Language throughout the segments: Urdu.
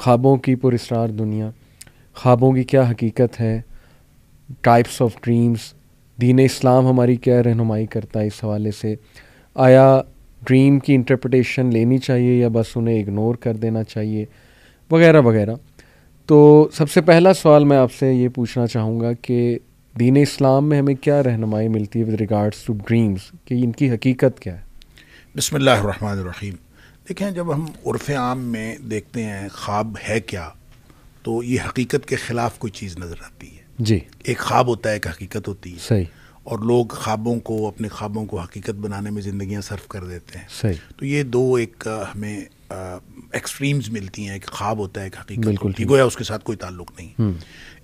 خوابوں کی پراسرار دنیا، خوابوں کی کیا حقیقت ہے، ٹائپس آف ڈریمز، دین اسلام ہماری کیا رہنمائی کرتا ہے اس حوالے سے، آیا ڈریم کی انٹرپریٹیشن لینی چاہیے یا بس انہیں اگنور کر دینا چاہیے، وغیرہ وغیرہ. تو سب سے پہلا سوال میں آپ سے یہ پوچھنا چاہوں گا کہ دین اسلام میں ہمیں کیا رہنمائی ملتی ہے ود ریگارڈس ٹو ڈریمز، کہ ان کی حقیقت کیا ہے؟ بسم اللہ الرحمن الرحیم. دیکھیں، جب ہم عرف عام میں دیکھتے ہیں خواب ہے کیا، تو یہ حقیقت کے خلاف کوئی چیز نظر آتی ہے. جی، ایک خواب ہوتا ہے، ایک حقیقت ہوتی ہے. صحیح. اور لوگ خوابوں کو، اپنے خوابوں کو حقیقت بنانے میں زندگیاں صرف کر دیتے ہیں. صحیح. تو یہ دو ایک ہمیں ایکسٹریمز ملتی ہیں. ایک خواب ہوتا ہے، ایک حقیقت بالکل ہوتی ہے، گویا اس کے ساتھ کوئی تعلق نہیں.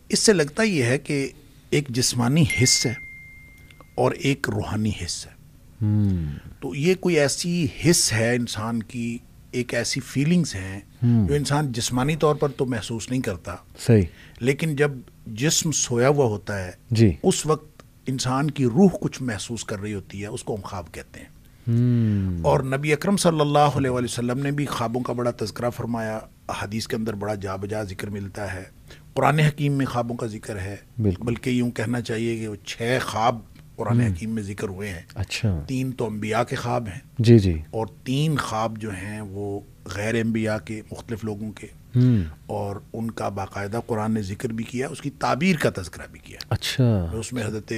اس سے لگتا یہ ہے کہ ایک جسمانی حص ہے اور ایک روحانی حص ہے. تو یہ کوئی ایسی حص ہے انسان کی، ایک ایسی فیلنگز ہیں جو انسان جسمانی طور پر تو محسوس نہیں کرتا. صحیح. لیکن جب جسم سویا ہوا ہوتا ہے، جی، اس وقت انسان کی روح کچھ محسوس کر رہی ہوتی ہے، اس کو ہم خواب کہتے ہیں. اور نبی اکرم صلی اللہ علیہ وسلم نے بھی خوابوں کا بڑا تذکرہ فرمایا. حدیث کے اندر بڑا جا بجا ذکر ملتا ہے. قرآن حکیم میں خوابوں کا ذکر ہے. بلکہ یوں کہنا چاہیے کہ وہ 6 خواب قرآن حکیم میں ذکر ہوئے ہیں. اچھا. 3 تو انبیاء کے خواب ہیں. جی جی. اور 3 خواب جو ہیں وہ غیر انبیاء کے، مختلف لوگوں کے. اور ان کا باقاعدہ قرآن نے ذکر بھی کیا، اس کی تعبیر کا تذکرہ بھی کیا. اچھا. اس میں حضرت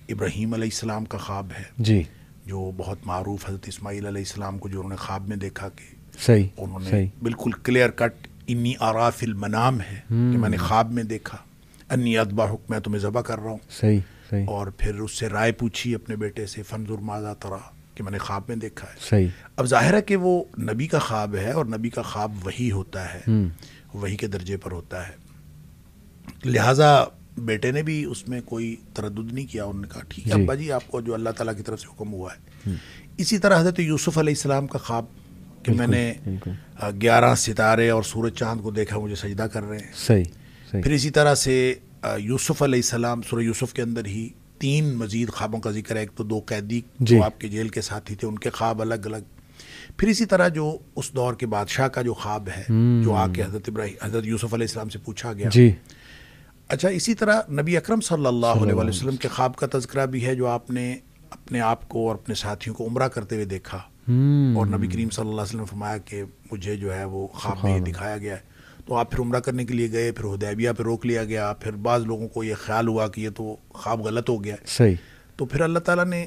ابراہیم علیہ السلام کا خواب ہے، جی، جو بہت معروف. حضرت اسماعیل علیہ السلام کو جو انہوں نے خواب میں دیکھا کہ صحیح، انہوں نے صحیح. بالکل کلیئر کٹ انی آرا فی المنام ہے کہ میں نے خواب میں دیکھا، انی اذبحک، میں تمہیں ذبح کر رہا ہوں. صحیح صحیح. اور پھر اس سے رائے پوچھی اپنے بیٹے سے، فانظر ماذا تری، کہ میں نے خواب میں دیکھا ہے. صحیح. اب ظاہر ہے کہ وہ نبی کا خواب ہے، اور نبی کا خواب وحی ہوتا ہے، وحی کے درجے پر ہوتا ہے. لہٰذا بیٹے نے بھی اس میں کوئی تردد نہیں کیا. انہوں نے کہا ٹھیک ہے ابا جی، آپ کو جو اللہ تعالیٰ کی طرف سے حکم ہوا ہے. اسی طرح حضرت یوسف علیہ السلام کا خواب کہ میں نے 11 ستارے اور سورج چاند کو دیکھا، مجھے سجدہ کر رہے ہیں. صحیح صحیح. پھر اسی طرح سے یوسف علیہ السلام، سورہ یوسف کے اندر ہی 3 مزید خوابوں کا ذکر ہے. ایک تو 2 قیدی جو آپ کے جیل کے ساتھی تھے، ان کے خواب الگ الگ. پھر اسی طرح جو اس دور کے بادشاہ کا جو خواب ہے، جو آ کے حضرت یوسف علیہ السلام سے پوچھا گیا. جی. اچھا، اسی طرح نبی اکرم صلی اللہ علیہ وسلم کے خواب کا تذکرہ بھی ہے، جو آپ نے اپنے آپ کو اور اپنے ساتھیوں کو عمرہ کرتے ہوئے دیکھا. اور نبی کریم صلی اللہ علیہ وسلم نے فرمایا کہ مجھے جو ہے وہ خواب میں دکھایا گیا ہے. تو آپ پھر عمرہ کرنے کے لیے گئے، پھر حدیبیہ پہ روک لیا گیا. پھر بعض لوگوں کو یہ خیال ہوا کہ یہ تو خواب غلط ہو گیا ہے. صحیح. تو پھر اللہ تعالیٰ نے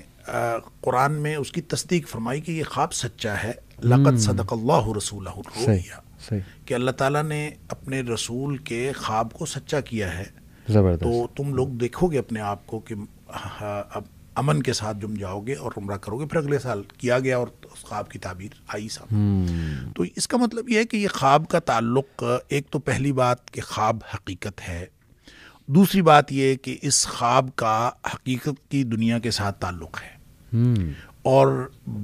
قرآن میں اس کی تصدیق فرمائی کہ یہ خواب سچا ہے. لقد صدق اللہ رسولہ الرؤیا، کہ اللہ تعالیٰ نے اپنے رسول کے خواب کو سچا کیا ہے. زبردست. تو تم لوگ دیکھو گے اپنے آپ کو کہ اب امن کے ساتھ تم جاؤ گے اور عمرہ کرو گے. پھر اگلے سال کیا گیا اور اس خواب کی تعبیر آئی سامنے. تو اس کا مطلب یہ ہے کہ یہ خواب کا تعلق، ایک تو پہلی بات کہ خواب حقیقت ہے. دوسری بات یہ کہ اس خواب کا حقیقت کی دنیا کے ساتھ تعلق ہے، اور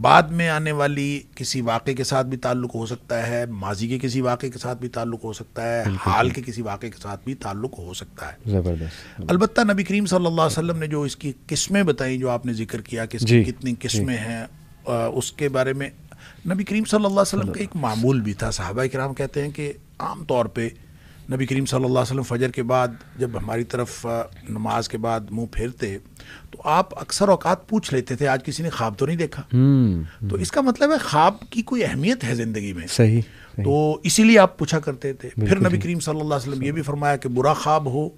بعد میں آنے والی کسی واقعے کے ساتھ بھی تعلق ہو سکتا ہے، ماضی کے کسی واقعے کے ساتھ بھی تعلق ہو سکتا ہے، حال کے کسی واقعے کے ساتھ بھی تعلق ہو سکتا ہے. زبردست. البتہ نبی کریم صلی اللہ علیہ وسلم نے جو اس کی قسمیں بتائیں، جو آپ نے ذکر کیا کہ اس کی کتنی قسمیں ہیں، اس کے بارے میں نبی کریم صلی اللہ علیہ وسلم کا ایک معمول بھی تھا. صحابہ کرام کہتے ہیں کہ عام طور پہ نبی کریم صلی اللہ علیہ وسلم فجر کے بعد جب ہماری طرف نماز کے بعد منہ پھیرتے تو آپ اکثر اوقات پوچھ لیتے تھے آج کسی نے خواب تو نہیں دیکھا. تو اس کا مطلب ہے خواب کی کوئی اہمیت ہے زندگی میں. صحیح. تو اسی لیے آپ پوچھا کرتے تھے. پھر نبی کریم صلی اللہ علیہ وسلم یہ بھی فرمایا کہ برا خواب ہو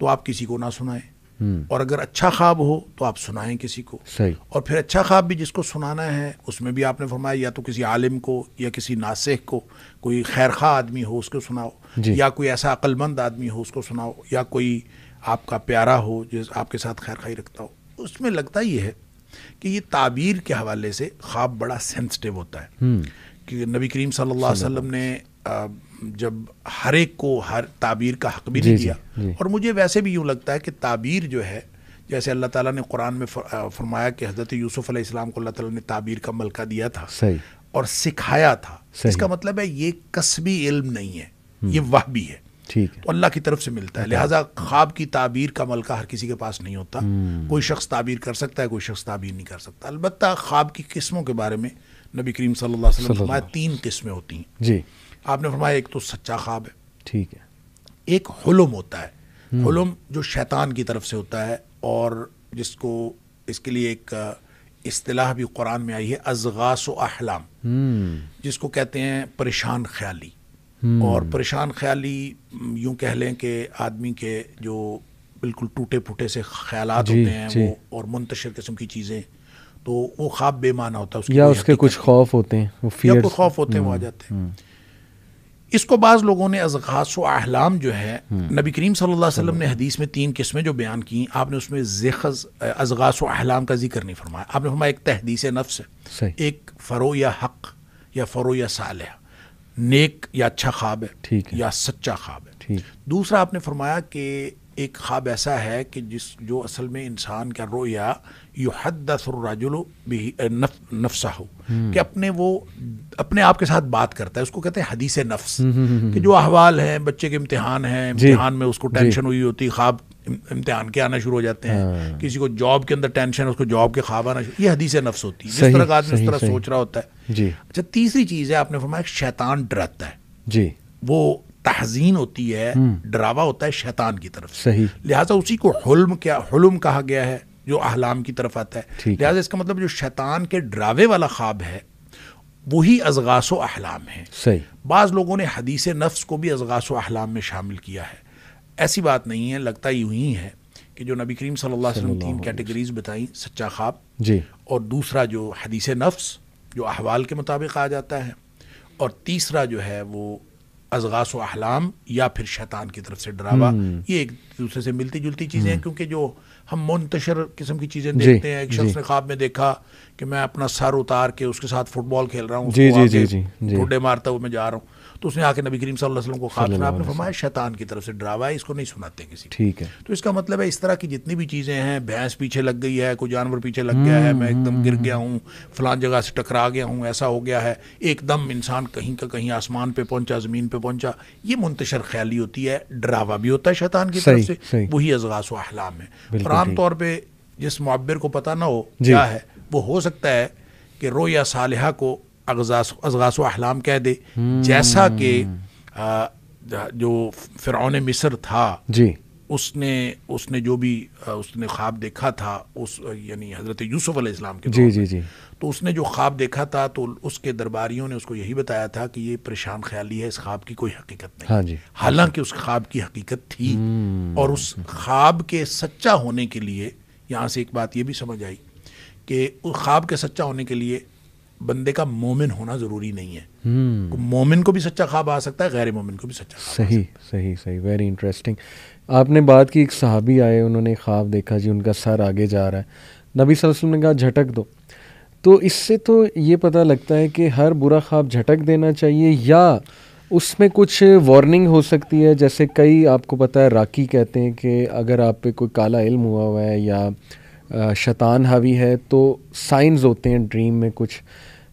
تو آپ کسی کو نہ سنائیں، اور اگر اچھا خواب ہو تو آپ سنائیں کسی کو. صحیح. اور پھر اچھا خواب بھی جس کو سنانا ہے اس میں بھی آپ نے فرمایا یا تو کسی عالم کو یا کسی ناصح کو، کوئی خیر خواہ آدمی ہو اس کو سناؤ، یا کوئی ایسا عقل مند آدمی ہو اس کو سناؤ، یا کوئی آپ کا پیارا ہو جو آپ کے ساتھ خیر خواہی رکھتا ہو. اس میں لگتا یہ ہے کہ یہ تعبیر کے حوالے سے خواب بڑا سینسٹیو ہوتا ہے. کہ نبی کریم صلی اللہ علیہ وسلم نے جب ہر ایک کو ہر تعبیر کا حق بھی نہیں دیا. اور مجھے ویسے بھی یوں لگتا ہے کہ تعبیر جو ہے، جیسے اللہ تعالیٰ نے قرآن میں فرمایا کہ حضرت یوسف علیہ السلام کو اللہ تعالیٰ نے تعبیر کا ملکہ دیا تھا اور سکھایا تھا. اس کا مطلب ہے یہ کسبی علم نہیں ہے، یہ وحبی ہے. تو اللہ کی طرف سے ملتا ہے. لہٰذا خواب کی تعبیر کا ملکہ ہر کسی کے پاس نہیں ہوتا. کوئی شخص تعبیر کر سکتا ہے، کوئی شخص تعبیر نہیں کر سکتا. البتہ خواب کی قسموں کے بارے میں نبی کریم صلی اللہ علیہ وسلم نے فرمایا 3 قسمیں ہوتی ہیں. جی. آپ نے فرمایا ایک تو سچا خواب ہے، ٹھیک ہے. ایک حلم ہوتا ہے، حلم جو شیطان کی طرف سے ہوتا ہے، اور جس کو اس کے لیے ایک اصطلاح بھی قرآن میں آئی ہے، اضغاث و احلام، جس کو کہتے ہیں پریشان خیالی. اور پریشان خیالی یوں کہہ لیں کہ آدمی کے جو بالکل ٹوٹے پھوٹے سے خیالات ہوتے ہیں وہ، اور منتشر قسم کی چیزیں، تو وہ خواب بے معنی ہوتا ہے، یا اس کے کچھ خوف ہوتے ہیں، یا کوئی خوف ہوتے ہیں وہ آ جاتے ہیں. اس کو بعض لوگوں نے اضغاث و احلام جو ہے، نبی کریم صلی اللہ علیہ وسلم نے حدیث میں 3 قسمیں جو بیان کی، آپ نے اس میں اضغاث و احلام کا ذکر نہیں فرمایا. آپ نے فرمایا ایک تحدیث نفس ہے، ایک فرو یا حق یا فرو یا صالح، نیک یا اچھا خواب ہے یا سچا خواب ہے. دوسرا آپ نے فرمایا کہ ایک خواب ایسا ہے کہ جو اصل میں انسان کا رویا یحدث الرجل نفسہ، کہ اپنے آپ کے ساتھ بات کرتا ہے، اس کو کہتے ہیں حدیث نفس، کہ جو احوال ہیں، بچے کے امتحان ہیں، امتحان میں اس کو ٹینشن ہوئی ہوتی، خواب امتحان کے آنا شروع ہو جاتے ہیں، کسی کو جاب کے اندر ٹینشن ہے، اس کو جاب کے خواب آنا شروع، یہ حدیث نفس ہوتی ہے، جس طرح کا آدمی اس طرح سوچ رہا ہوتا ہے. اچھا، تیسری چیز ہے، آپ نے فرمایا شیطان ڈراتا ہے، وہ تحزین ہوتی ہے، ڈراوا ہوتا ہے شیطان کی طرف سے، لہٰذا اسی کو حلم کہا گیا ہے جو احلام کی طرف آتا ہے. لہٰذا اس کا مطلب جو شیطان کے ڈراوے والا خواب ہے وہی اضغاث و احلام ہے. بعض لوگوں نے حدیث نفس کو بھی اضغاث و احلام میں شامل کیا ہے. ایسی بات نہیں ہے، لگتا یوں ہی ہے کہ جو نبی کریم صلی اللہ علیہ وسلم 3 کیٹیگریز بتائیں، سچا خواب، اور دوسرا جو حدیث نفس جو احوال کے مطابق آ جاتا ہے، اور تیسرا جو ہے وہ اضغاث و احلام یا پھر شیطان کی طرف سے ڈراوا. یہ ایک دوسرے سے ملتی جلتی چیزیں ہیں، کیونکہ جو ہم منتشر قسم کی چیزیں دیکھتے ہیں، ایک شخص نے خواب میں دیکھا کہ میں اپنا سر اتار کے اس کے ساتھ فٹ بال کھیل رہا ہوں، ٹھوڈے مارتا ہوا میں جا رہا ہوں، تو اس نے آ کے نبی کریم صلی اللہ علیہ وسلم کو خواب سنا. آپ نے فرمایا شیطان کی طرف سے ڈراوا ہے، اس کو نہیں سناتے کسی. ٹھیک ہے. تو اس کا مطلب ہے اس طرح کی جتنی بھی چیزیں ہیں، بھینس پیچھے لگ گئی ہے، کوئی جانور پیچھے لگ گیا ہے، میں ایک دم گر گیا ہوں، فلان جگہ سے ٹکرا گیا ہوں، ایسا ہو گیا ہے، ایک دم انسان کہیں کا کہیں آسمان پہ پہنچا، زمین پہ پہنچا، یہ منتشر خیالی ہوتی ہے، ڈراوا بھی ہوتا ہے شیطان کی طرف سے، وہی اضغاث و احلام ہے. اور عام طور پہ جس معبر کو پتہ نہ ہو کیا ہے، وہ ہو سکتا ہے کہ رویا صالحہ کو اضغاث و احلام کہہ دے، جیسا کہ جو فرعون مصر تھا، اس نے جو بھی اس نے خواب دیکھا تھا، یعنی حضرت یوسف علیہ السلام کے دور میں، تو اس نے جو خواب دیکھا تھا تو اس کے درباریوں نے اس کو یہی بتایا تھا کہ یہ پریشان خیالی ہے، اس خواب کی کوئی حقیقت نہیں. حالانکہ اس خواب کی حقیقت تھی، اور اس خواب کے سچا ہونے کے لیے یہاں سے ایک بات یہ بھی سمجھ آئی کہ اس خواب کے سچا ہونے کے لیے بندے کا مومن ہونا ضروری نہیں ہے. مومن کو بھی سچا خواب آ سکتا ہے، غیر مومن کو بھی سچا خواب. صحیح ویری انٹرسٹنگ. آپ نے بات کی، ایک صحابی آئے، انہوں نے خواب دیکھا جی ان کا سر آگے جا رہا ہے، نبی صلی اللہ علیہ وسلم نے کہا جھٹک دو. تو اس سے تو یہ پتہ لگتا ہے کہ ہر برا خواب جھٹک دینا چاہیے، یا اس میں کچھ وارننگ ہو سکتی ہے. جیسے کئی آپ کو پتہ ہے راکی کہتے ہیں کہ اگر آپ پہ کوئی کالا علم ہوا ہے یا شیطان حاوی ہے تو سائنز ہوتے ہیں ڈریم میں کچھ،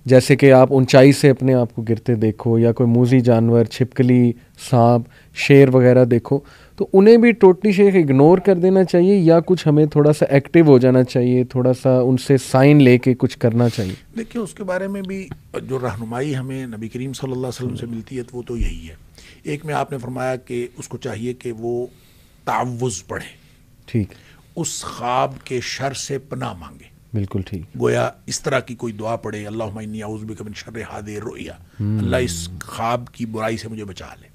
جیسے کہ آپ اونچائی سے اپنے آپ کو گرتے دیکھو، یا کوئی موذی جانور، چھپکلی، سانپ، شیر وغیرہ دیکھو، تو انہیں بھی ٹوٹلی شیخ اگنور کر دینا چاہیے، یا کچھ ہمیں تھوڑا سا ایکٹیو ہو جانا چاہیے، تھوڑا سا ان سے سائن لے کے کچھ کرنا چاہیے؟ دیکھیں، اس کے بارے میں بھی جو رہنمائی ہمیں نبی کریم صلی اللہ علیہ وسلم سے ملتی ہے وہ تو یہی ہے. ایک میں آپ نے فرمایا کہ اس کو چاہیے کہ وہ تعوذ پڑھے، ٹھیک، اس خواب کے شر سے پناہ مانگے. بالکل ٹھیک. گویا اس طرح کی کوئی دعا پڑھے، اللہم انی اعوذ بک من شر ھذہ الرؤیا، اللہ اس خواب کی برائی سے مجھے بچا لے.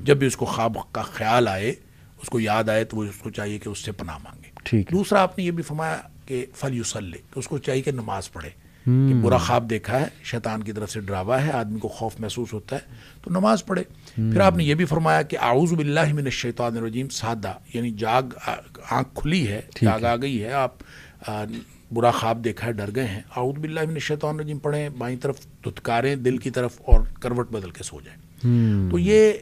جب بھی اس کو خواب کا خیال آئے، اس کو یاد آئے، تو وہ اس کو چاہیے کہ اس سے پناہ مانگے. ٹھیک. دوسرا آپ نے یہ بھی فرمایا کہ فلیصلی، کہ اس کو چاہیے کہ نماز پڑھے، کہ برا خواب دیکھا ہے، شیطان کی طرف سے ڈراوا ہے، آدمی کو خوف محسوس ہوتا ہے، تو نماز پڑھے. پھر آپ نے یہ بھی فرمایا کہ اعوذ باللہ من الشیطان الرجیم، سادہ، یعنی آنکھ کھلی ہے، جاگ آ گئی ہے، آپ برا خواب دیکھا ہے، ڈر گئے ہیں، اعوذ باللہ من الشیطان الرجیم پڑھیں، بائیں طرف دھتکاریں دل کی طرف، اور کروٹ بدل کے سو جائیں. تو یہ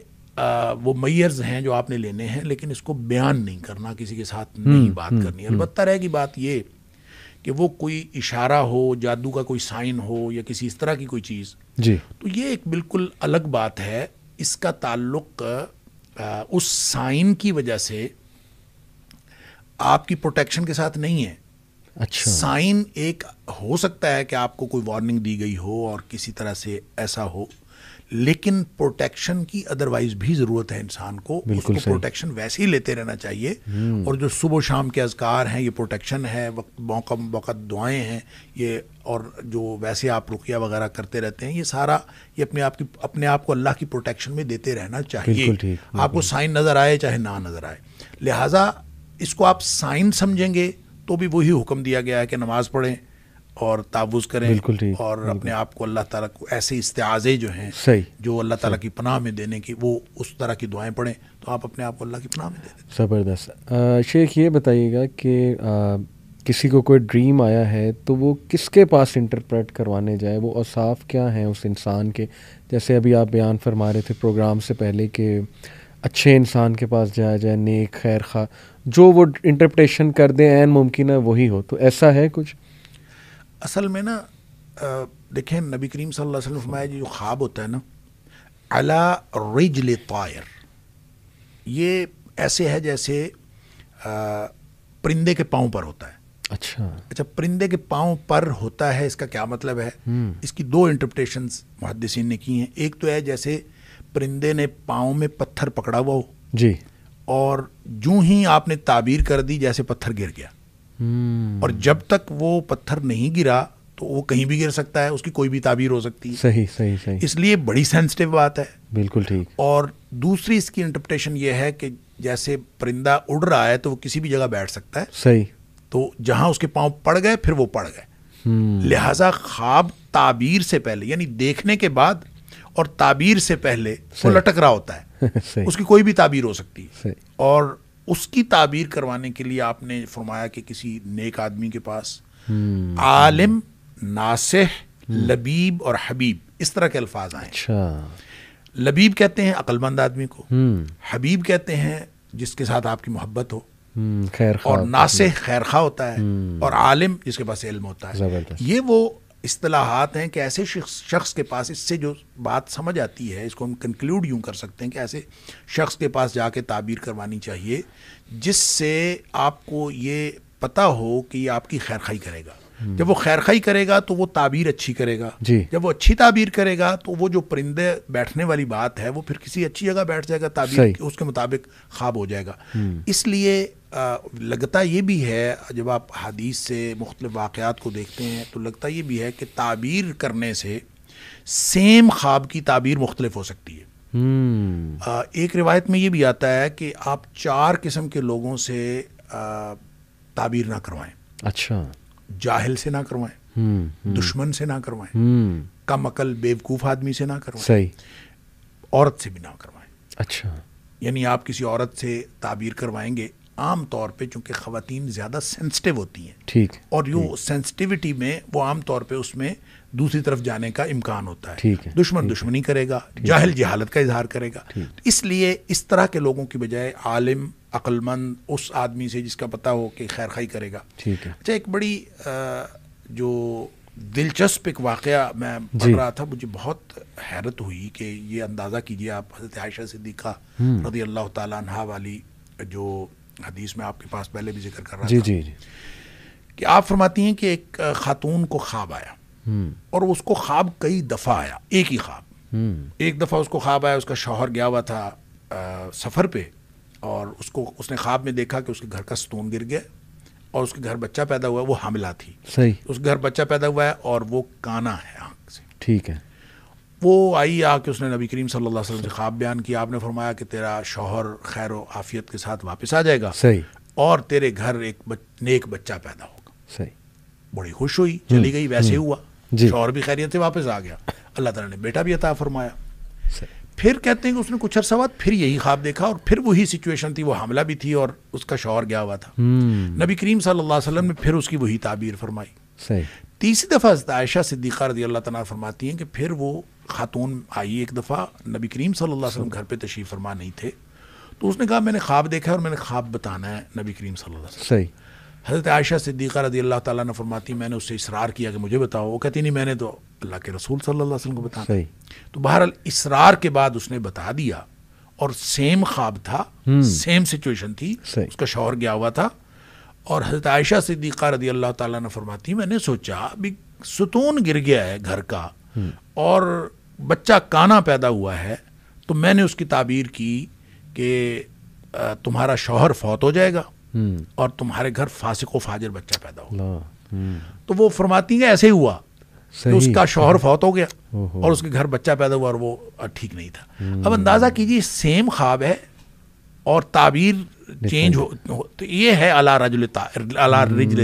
وہ میئرز ہیں جو آپ نے لینے ہیں، لیکن اس کو بیان نہیں کرنا، کسی کے ساتھ نہیں بات کرنی. البتہ رہے گی بات یہ کہ وہ کوئی اشارہ ہو، جادو کا کوئی سائن ہو، یا کسی اس طرح کی کوئی چیز، تو یہ ایک بالکل الگ بات ہے. اس کا تعلق اس سائن کی وجہ سے آپ کی پروٹیکشن کے ساتھ نہیں ہے. اچھا، سائن ایک ہو سکتا ہے کہ آپ کو کوئی وارننگ دی گئی ہو اور کسی طرح سے ایسا ہو، لیکن پروٹیکشن کی ادروائز بھی ضرورت ہے انسان کو. اس کو پروٹیکشن ویسے ہی لیتے رہنا چاہیے. اور جو صبح و شام کے اذکار ہیں یہ پروٹیکشن ہے, موقع وقت دعائیں ہیں یہ, اور جو ویسے آپ رقیہ وغیرہ کرتے رہتے ہیں, یہ سارا یہ اپنے آپ کو اللہ کی پروٹیکشن میں دیتے رہنا چاہیے. آپ کو سائن نظر آئے چاہے نہ نظر آئے. لہٰذا اس کو آپ سائن سمجھیں گے تو بھی وہی حکم دیا گیا ہے کہ نماز پڑھیں اور تعوذ کریں اور اپنے آپ کو اللہ تعالیٰ کو ایسے استعاذے جو ہیں جو اللہ تعالیٰ کی پناہ میں دینے کی, وہ اس طرح کی دعائیں پڑھیں تو آپ اپنے آپ کو اللہ کی پناہ میں دے دیں. زبردست. شیخ یہ بتائیے گا کہ کسی کو کوئی ڈریم آیا ہے تو وہ کس کے پاس انٹرپریٹ کروانے جائے, وہ اوصاف کیا ہیں اس انسان کے؟ جیسے ابھی آپ بیان فرما رہے تھے پروگرام سے پہلے کہ اچھے انسان کے پاس جایا جائے, نیک خیر خواہ, جو وہ انٹرپریٹیشن کر دیں عین ممکن ہے وہی ہو, تو ایسا ہے کچھ؟ اصل میں نا دیکھیں نبی کریم صلی اللہ علیہ وسلم فرمایا جو خواب ہوتا ہے نا علی رجل طائر, یہ ایسے ہے جیسے پرندے کے پاؤں پر ہوتا ہے. اچھا پرندے کے پاؤں پر ہوتا ہے, اس کا کیا مطلب ہے؟ اس کی دو انٹرپریٹیشنز محدثین نے کی ہیں. ایک تو ہے جیسے پرندے نے پاؤں میں پتھر پکڑا ہوا ہو جی, اور جو ہی آپ نے تعبیر کر دی جیسے پتھر گر گیا, اور جب تک وہ پتھر نہیں گرا تو وہ کہیں بھی گر سکتا ہے, اس کی کوئی بھی تعبیر ہو سکتی ہے. صحیح. اس لیے بڑی سینسٹیو بات ہے. بالکل ٹھیک. اور دوسری اس کی انٹرپریٹیشن یہ ہے کہ جیسے پرندہ اڑ رہا ہے تو وہ کسی بھی جگہ بیٹھ سکتا ہے. صحیح. تو جہاں اس کے پاؤں پڑ گئے پھر وہ پڑ گئے. لہٰذا خواب تعبیر سے پہلے یعنی دیکھنے کے بعد اور تعبیر سے پہلے وہ لٹک رہا ہوتا ہے. اس کی کوئی بھی تعبیر ہو سکتی ہے. اور اس کی تعبیر کروانے کے لیے آپ نے فرمایا کہ کسی نیک آدمی کے پاس عالم, ناصح, لبیب اور حبیب اس طرح کے الفاظ آئے. لبیب کہتے ہیں عقل مند آدمی کو, حبیب کہتے ہیں جس کے ساتھ آپ کی محبت ہو, اور ناصح خیر خواہ ہوتا ہے, اور عالم جس کے پاس علم ہوتا ہے. یہ وہ اصطلاحات ہیں کہ ایسے شخص کے پاس, اس سے جو بات سمجھ آتی ہے اس کو ہم کنکلوڈ یوں کر سکتے ہیں کہ ایسے شخص کے پاس جا کے تعبیر کروانی چاہیے جس سے آپ کو یہ پتہ ہو کہ یہ آپ کی خیر خواہی کرے گا. جب وہ خیر خواہی کرے گا تو وہ تعبیر اچھی کرے گا. جب وہ اچھی تعبیر کرے گا تو وہ جو پرندے بیٹھنے والی بات ہے وہ پھر کسی اچھی جگہ بیٹھ جائے گا, تعبیر اس کے مطابق خواب ہو جائے گا. اس لیے لگتا یہ بھی ہے جب آپ حدیث سے مختلف واقعات کو دیکھتے ہیں تو لگتا یہ بھی ہے کہ تعبیر کرنے سے سیم خواب کی تعبیر مختلف ہو سکتی ہے. ایک روایت میں یہ بھی آتا ہے کہ آپ 4 قسم کے لوگوں سے تعبیر نہ کروائیں. اچھا. جاہل سے نہ کروائیں, دشمن سے نہ کروائیں, کم عقل بیوقوف آدمی سے نہ کروائیں, صحیح, عورت سے بھی نہ کروائیں. اچھا. یعنی آپ کسی عورت سے تعبیر کروائیں گے عام طور پہ چونکہ خواتین زیادہ سینسٹیو ہوتی ہیں, ٹھیک, اور جو سینسٹیوٹی میں وہ عام طور پہ اس میں دوسری طرف جانے کا امکان ہوتا ہے. دشمن دشمنی کرے گا, جاہل جہالت کا اظہار کرے گا. اس لیے اس طرح کے لوگوں کی بجائے عالم, عقل مند اس آدمی سے جس کا پتہ ہو کہ خیر خواہی کرے گا. اچھا, ایک بڑی جو دلچسپ ایک واقعہ میں پڑھ رہا تھا, مجھے بہت حیرت ہوئی کہ یہ اندازہ کیجئے آپ حضرت عائشہ صدیقہ رضی اللہ تعالیٰ عنہا والی جو حدیث میں آپ کے پاس پہلے بھی ذکر کر رہا تھا کہ آپ فرماتی ہیں کہ ایک خاتون کو خواب آیا, اور اس کو خواب کئی دفعہ آیا, ایک ہی خواب. ایک دفعہ اس کو خواب آیا, اس کا شوہر گیا ہوا تھا سفر پہ, اور اس نے خواب میں دیکھا کہ اس کے گھر کا ستون گر گیا اور اس کے گھر بچہ پیدا ہوا ہے, وہ حاملہ تھی. صحیح. اس کے گھر بچہ پیدا ہوا ہے اور وہ کانا ہے آنکھ سے. ٹھیک ہے. وہ آئی آ کے اس نے نبی کریم صلی اللہ علیہ وسلم سے خواب بیان کیا. آپ نے فرمایا کہ تیرا شوہر خیر و عافیت کے ساتھ واپس آ جائے گا. صحیح. اور تیرے گھر ایک نیک بچہ پیدا ہوگا. صحیح. بڑی خوش ہوئی, چلی گئی. ویسے ہوا, شوہر بھی خیریت سے واپس آ گیا, اللہ تعالیٰ نے بیٹا بھی عطا فرمایا. پھر کہتے ہیں کہ اس نے کچھ عرصہ بعد پھر یہی خواب دیکھا, اور پھر وہی سچویشن تھی, وہ حاملہ بھی تھی اور اس کا شوہر گیا ہوا تھا. نبی کریم صلی اللہ علیہ وسلم نے پھر اس کی وہی تعبیر فرمائی. صحیح. تیسری دفعہ عائشہ صدیقہ رضی اللہ تعالیٰ فرماتی ہیں کہ پھر وہ خاتون آئی ایک دفعہ, نبی کریم صلی اللہ علیہ وسلم گھر پہ تشریف فرما نہیں تھے, تو اس نے کہا میں نے خواب دیکھا اور میں نے خواب بتانا ہے نبی کریم صلی اللہ علیہ وسلم. صحیح. حضرت عائشہ صدیقہ رضی اللہ تعالیٰ نے فرماتی میں نے اس سے اصرار کیا کہ مجھے بتاؤ. وہ کہتی نہیں, میں نے تو اللہ کے رسول صلی اللہ علیہ وسلم کو بتانا. صحیح. تو بہرحال اصرار کے بعد اس نے بتا دیا, اور سیم خواب تھا, سیم سچویشن تھی. اس کا شوہر گیا ہوا تھا, اور حضرت عائشہ صدیقہ رضی اللہ تعالیٰ نے فرماتی میں نے سوچا ابھی ستون گر گیا ہے گھر کا, اور بچہ کانا پیدا ہوا ہے تو میں نے اس کی تعبیر کی کہ تمہارا شوہر فوت ہو جائے گا اور تمہارے گھر فاسق و فاجر بچہ پیدا ہوگا. تو وہ فرماتی ہیں ایسے ہی ہوا کہ اس کا شوہر فوت ہو گیا اور اس کے گھر بچہ پیدا ہوا اور وہ ٹھیک نہیں تھا. اب اندازہ کیجیے سیم خواب ہے اور تعبیر چینج ہو. تو یہ ہے علی رجل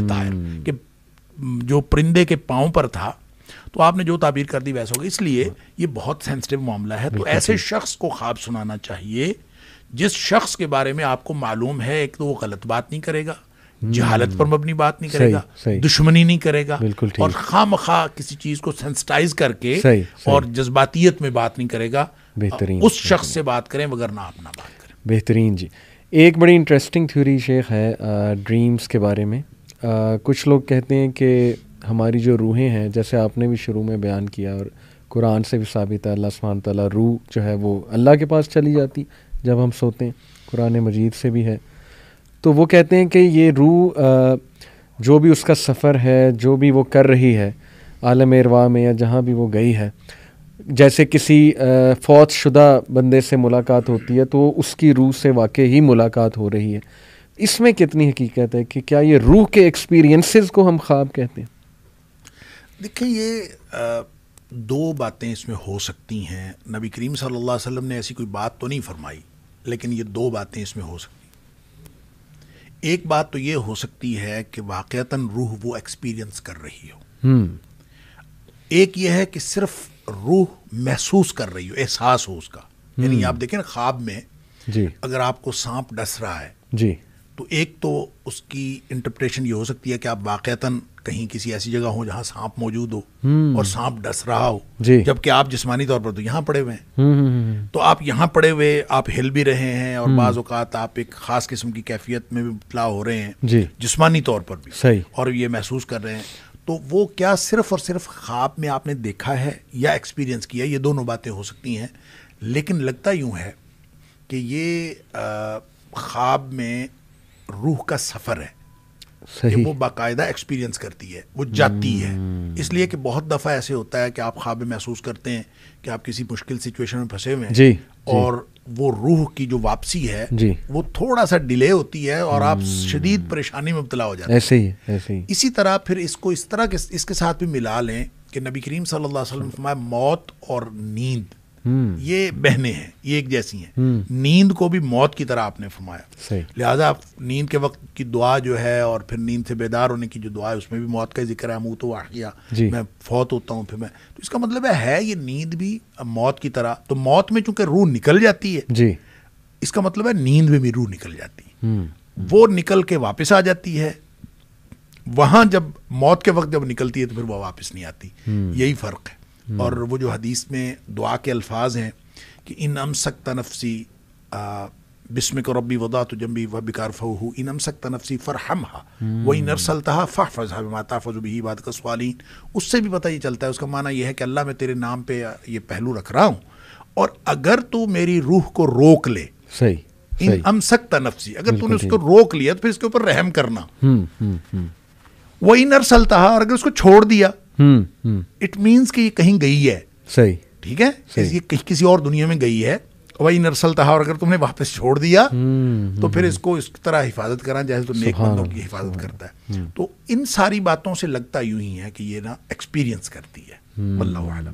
طائر کہ جو پرندے کے پاؤں پر تھا تو آپ نے جو تعبیر کر دی ویسا ہوگا. اس لیے یہ بہت سینسٹیو معاملہ ہے. تو ایسے شخص کو خواب سنانا چاہیے جس شخص کے بارے میں آپ کو معلوم ہے ایک تو وہ غلط بات نہیں کرے گا, جہالت پر مبنی بات نہیں کرے گا, دشمنی نہیں کرے گا, اور خواہ مخواہ کسی چیز کو سینسٹائز کر کے اور جذباتیت میں بات نہیں کرے گا. بہترین اس شخص سے بات کریں وگرنہ آپ نہ بات کریں. بہترین جی. ایک بڑی انٹرسٹنگ تھیوری شیخ ہے ڈریمز کے بارے میں. کچھ لوگ کہتے ہیں کہ ہماری جو روحیں ہیں, جیسے آپ نے بھی شروع میں بیان کیا اور قرآن سے بھی ثابت ہے, اللہ سبحانہ تعالیٰ روح جو ہے وہ اللہ کے پاس چلی جاتی جب ہم سوتے ہیں, قرآن مجید سے بھی ہے. تو وہ کہتے ہیں کہ یہ روح جو بھی اس کا سفر ہے, جو بھی وہ کر رہی ہے عالم ارواح میں یا جہاں بھی وہ گئی ہے, جیسے کسی فوت شدہ بندے سے ملاقات ہوتی ہے تو اس کی روح سے واقع ہی ملاقات ہو رہی ہے. اس میں کتنی حقیقت ہے کہ کیا یہ روح کے ایکسپیرینسز کو ہم خواب کہتے ہیں؟ دیکھیں یہ دو باتیں اس میں ہو سکتی ہیں. نبی کریم صلی اللہ علیہ وسلم نے ایسی کوئی بات تو نہیں فرمائی, لیکن یہ دو باتیں اس میں ہو سکتی ہیں. ایک بات تو یہ ہو سکتی ہے کہ واقعتاً روح وہ ایکسپیرینس کر رہی ہو. ایک یہ ہے کہ صرف روح محسوس کر رہی ہو, احساس ہو اس کا. یعنی آپ دیکھیں نا خواب میں اگر آپ کو سانپ ڈس رہا ہے تو ایک تو اس کی انٹرپریشن یہ ہو سکتی ہے کہ آپ واقعتاً کہیں کسی ایسی جگہ ہو جہاں سانپ موجود ہو اور سانپ ڈس رہا ہو, جبکہ آپ جسمانی طور پر تو یہاں پڑے ہوئے ہیں. تو آپ یہاں پڑے ہوئے آپ ہل بھی رہے ہیں اور بعض اوقات آپ ایک خاص قسم کی کیفیت میں بھی مبتلا ہو رہے ہیں جسمانی طور پر بھی, اور یہ محسوس کر رہے ہیں. تو وہ کیا صرف اور صرف خواب میں آپ نے دیکھا ہے یا ایکسپیرینس کیا, یہ دونوں باتیں ہو سکتی ہیں. لیکن لگتا یوں ہے کہ یہ خواب میں روح کا سفر ہے کہ وہ باقاعدہ ایکسپیرینس کرتی ہے, وہ جاتی ہے. اس لیے کہ بہت دفعہ ایسے ہوتا ہے کہ آپ خواب میں محسوس کرتے ہیں کہ آپ کسی مشکل سچویشن میں پھنسے ہوئے ہیں اور وہ روح کی جو واپسی ہے وہ تھوڑا سا ڈیلے ہوتی ہے اور آپ شدید پریشانی میں مبتلا ہو جاتے ہیں. ایسے ہی اسی طرح پھر اس کو اس طرح اس کے ساتھ بھی ملا لیں کہ نبی کریم صلی اللہ علیہ وسلم فرمایا موت اور نیند یہ بہنیں ہیں, یہ ایک جیسی ہیں. نیند کو بھی موت کی طرح آپ نے فرمایا, لہٰذا نیند کے وقت کی دعا جو ہے اور پھر نیند سے بیدار ہونے کی جو دعا ہے اس میں بھی موت کا ذکر ہے. منہ تو واقعہ میں فوت ہوتا ہوں پھر میں, تو اس کا مطلب ہے یہ نیند بھی موت کی طرح. تو موت میں چونکہ روح نکل جاتی ہے اس کا مطلب ہے نیند میں بھی روح نکل جاتی ہے, وہ نکل کے واپس آ جاتی ہے. وہاں جب موت کے وقت جب نکلتی ہے تو پھر وہ واپس نہیں آتی. یہی فرق ہے. اور وہ جو حدیث میں دعا کے الفاظ ہیں کہ ان امسکت نفسی بسمک ربی وضعت جنبی وبک ارفعہ ان امسکت نفسی فرحمها وان ارسلتها فاحفظها بما تحفظ به عبادک الصالحین. اس سے بھی پتہ یہ چلتا ہے, اس کا معنی یہ ہے کہ اللہ میں تیرے نام پہ یہ پہلو رکھ رہا ہوں اور اگر تو میری روح کو روک لے, ان امسکت نفسی, اگر تو نے اس کو روک لیا تو پھر اس کے اوپر رحم کرنا. وان ارسلتها, اور اگر اس کو چھوڑ دیا اٹ مینس کہ یہ کہیں گئی ہے. ٹھیک ہے, یہ کسی اور دنیا میں گئی ہے. وَإِنْ أَرْسَلْتَهَا, اور اگر تم نے واپس چھوڑ دیا تو پھر اس کو اس طرح حفاظت کرنا جیسے تو نیک بندوں کی حفاظت کرتا ہے. تو ان ساری باتوں سے لگتا یوں ہی ہے کہ یہ نا ایکسپیرینس کرتی ہے. واللہ اعلم.